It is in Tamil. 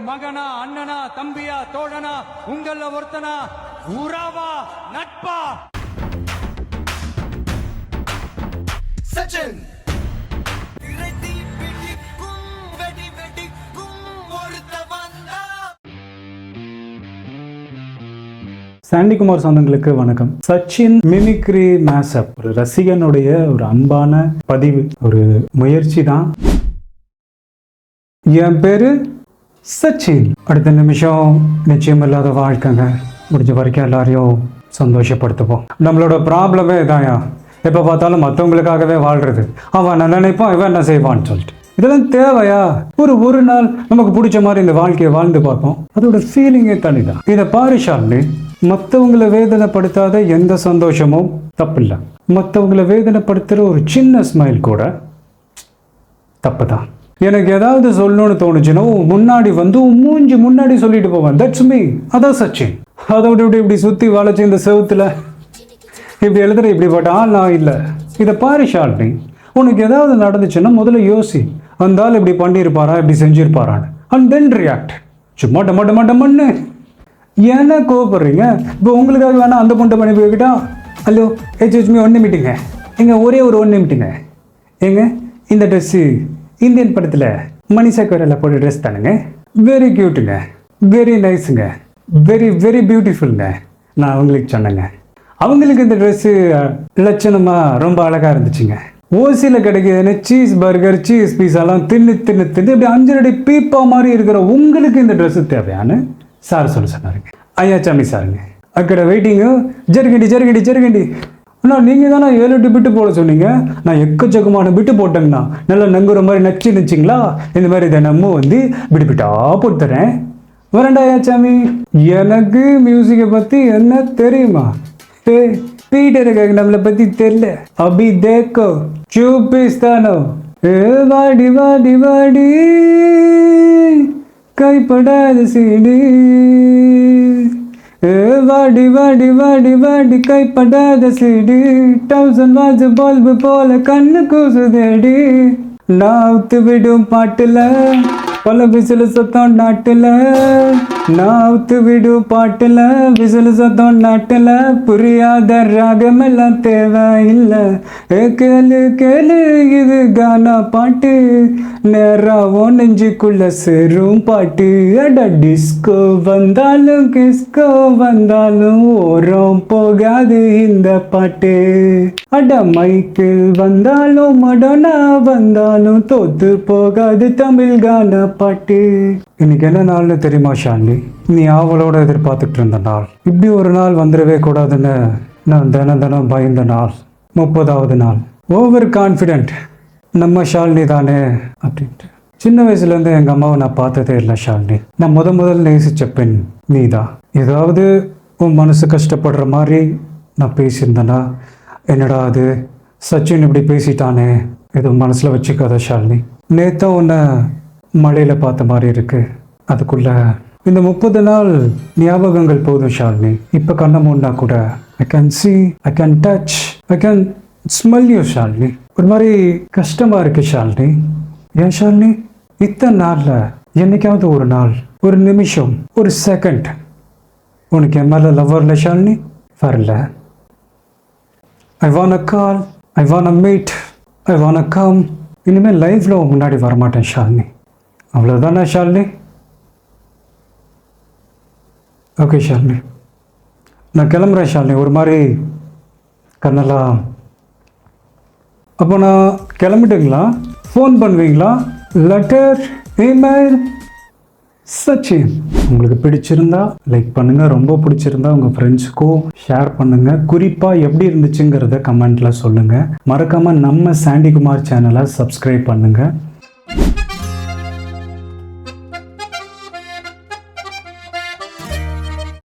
மகனா, அண்ணனா, தம்பியா, தோழனா, உங்கள ஒருத்தனா, உறவா, நட்பா? சச்சின் சாண்டி குமார் சொந்தங்களுக்கு வணக்கம். சச்சின் மிமிக்ரி மேஷப் ஒரு ரசிகனுடைய ஒரு அன்பான பதிவு, ஒரு முயற்சி தான். என் பேரு சச்சின். அடுத்த நிமிஷம் நிச்சயமில்லாத வாழ்க்கைங்க. முடிஞ்ச வரைக்கும் எல்லாரையும் சந்தோஷப்படுத்துவோம். நம்மளோட ப்ராப்ளமே இதாயா, எப்போ பார்த்தாலும் மற்றவங்களுக்காகவே வாழ்றது. அவன் என்ன நினைப்பான், இவன் என்ன செய்வான்னு சொல்லிட்டு. இதெல்லாம் தேவையா? ஒரு நாள் நமக்கு பிடிச்ச மாதிரி இந்த வாழ்க்கையை வாழ்ந்து பார்ப்போம். அதோட ஃபீலிங்கே தனிதான். இதை பாரு ஷாலினி, மற்றவங்களை வேதனைப்படுத்தாத எந்த சந்தோஷமும் தப்பில்லை. மற்றவங்களை வேதனைப்படுத்துகிற ஒரு சின்ன ஸ்மைல் கூட தப்பு தான். எனக்கு ஏதாவது சொல்லணும்னு தோணுச்சுன்னா முன்னாடி வந்து மூஞ்சி முன்னாடி சொல்லிட்டு போவேன். That's me. அதான் சச்சின். அதோட இப்படி சுற்றி வளைச்சி இந்த செவுத்துல இப்படி எழுதுற இப்படிப்பட்ட ஆள் நான் இல்லை. இதை பாரு ஷாலினி, உனக்கு ஏதாவது நடந்துச்சுன்னா முதல்ல யோசி, அந்த ஆள் இப்படி பண்ணியிருப்பாரா, இப்படி செஞ்சிருப்பாரான்னு. And then react. சும்மா டமாட்டமாட்டமன்னு ஏன்னா கோவப்படுறீங்க? இப்போ உங்களுக்காக வேணா அந்த பொண்ணை பண்ணி போய்கிட்டா, ஹலோ ஹெச்ஹெச்மி 1 நிமிட்டுங்க, எங்க ஒரே ஒரு 1 நிமிட்டுங்க, ஏங்க இந்த ட்ரெஸ்ஸு இந்தியன் படத்தில் மணிசக்கரில் போட்ட ட்ரெஸ் தானுங்க, வெரி க்யூட்டுங்க, வெரி நைஸுங்க, வெரி வெரி பியூட்டிஃபுல்ங்க. நான் அவங்களுக்கு சொன்னேங்க, அவங்களுக்கு இந்த ட்ரெஸ்ஸு லட்சணமாக ரொம்ப அழகாக இருந்துச்சுங்க. ஓசியில் கிடைக்கிதுன்னு சீஸ் பர்கர், சீஸ் பீஸாலாம் தின்னு இப்படி 5 அடி பீப்பா மாதிரி இருக்கிற உங்களுக்கு இந்த ட்ரெஸ்ஸு தேவையான்னு சார் சொன்னாருங்க. ஐயா சாமி சாருங்க, அக்கடை வெயிட்டிங்கு, ஜருகண்டி அண்ணா நீங்கள் தானே 7 8 பிட்டு போட சொன்னீங்க. நான் எக்கச்சக்கமான பிட்டு போட்டேங்கண்ணா, நல்லா நங்குற மாதிரி நச்சுங்களா, இந்த மாதிரி தினமும் வந்து பிட்டா போட்டுறேன். வரண்டா ஐயா சாமி, எனக்கு மியூசிக்கை பற்றி என்ன தெரியுமா? பீட்டருக்கு நம்மளை பற்றி தெரியல. அபி தேக்கோ சூப்பிஸ்தானோ, வாடி வாடி வாடி கைப்படாத சீடி, வாடி வாடி வாடி வாடி கைப்படாத சீடி, 1000 வாட்ஸ் பல்பு போல கண்ணு கூசுதேடி. நான் ஊத்து விடும் பாட்டுல பல விசில் சத்தம் நாட்டுல, நான் ஊத்து விடும் பாட்டுல விசில் சத்தம் நாட்டுல, புரியாத ராகமெல்லாம் தேவையில்லை. கேளு இது கானா பாட்டு, நேராவோ நெஞ்சுக்குள்ள சேரும் பாட்டு. அட டிஸ்கோ வந்தாலும் கிஸ்கோ வந்தாலும் ஓரம் போகாது இந்த பாட்டு. அட மைக்கில் வந்தாலும் மடனா வந்தாலும் தோத்து போகாது தமிழ் கானா பாட்டு. இன்னைக்கு என்ன நாள்னு தெரியுமா ஷாலினி? நீ ஆவலோட எதிர்பார்த்துட்டு இருந்த நாள், இப்படி ஒரு நாள் வந்துடவே கூடாதுன்னு நான் தினம் பயந்த நாள். 30வது நாள். ஓவர் கான்ஃபிடென்ட் நம்ம ஷாலினி தானே அப்படின்ட்டு. சின்ன வயசுலேருந்து எங்கள் அம்மாவை நான் பார்த்ததே இல்லை ஷாலினி. நான் முதல் நேசித்த பெண் நீ தான். ஏதாவது உன் மனசு கஷ்டப்படுற மாதிரி நான் பேசியிருந்தேன்னா, என்னடா அது சச்சின் இப்படி பேசிட்டானே, எதுவும் மனசில் வச்சுக்காத ஷாலினி. நேற்று உன்னை மழையில் பார்த்த மாதிரி இருக்கு. அதுக்குள்ள இந்த 30 நாள் ஞாபகங்கள் போதும் ஷாலினி. இப்போ கண்ணை மூடினா கூட I can see, I can touch, I can smell you Shalini. ஒரு மாதிரி கஷ்டமா இருக்கு ஷாலினி. ஏன் ஷாலினி? இத்தனை நாளில் என்னைக்காவது ஒரு நாள், ஒரு நிமிஷம், ஒரு செகண்ட் உனக்கு என் மேலே லவ் வரல ஷாலினி? வரல. I want a call, I want a meet, I want a come. இனிமேல் லைஃப்பில் முன்னாடி வரமாட்டேன் ஷாலினி. அவ்வளோதானே ஷாலினி? ஓகே ஷாலினி, நான் கிளம்புறேன் ஷாலினி. ஒரு மாதிரி கண்ணெல்லாம். அப்போ நான் கிளம்பிட்டுங்களா? ஃபோன் பண்ணுவீங்களா? Letter, email? சச்சின். உங்களுக்கு பிடிச்சிருந்தா லைக் பண்ணுங்கள், ரொம்ப பிடிச்சிருந்தா உங்கள் ஃப்ரெண்ட்ஸுக்கும் ஷேர் பண்ணுங்கள். குறிப்பாக எப்படி இருந்துச்சுங்கிறத கமெண்ட்டில் சொல்லுங்கள். மறக்காமல் நம்ம சாண்டி குமார் சேனலை சப்ஸ்கிரைப் பண்ணுங்கள்.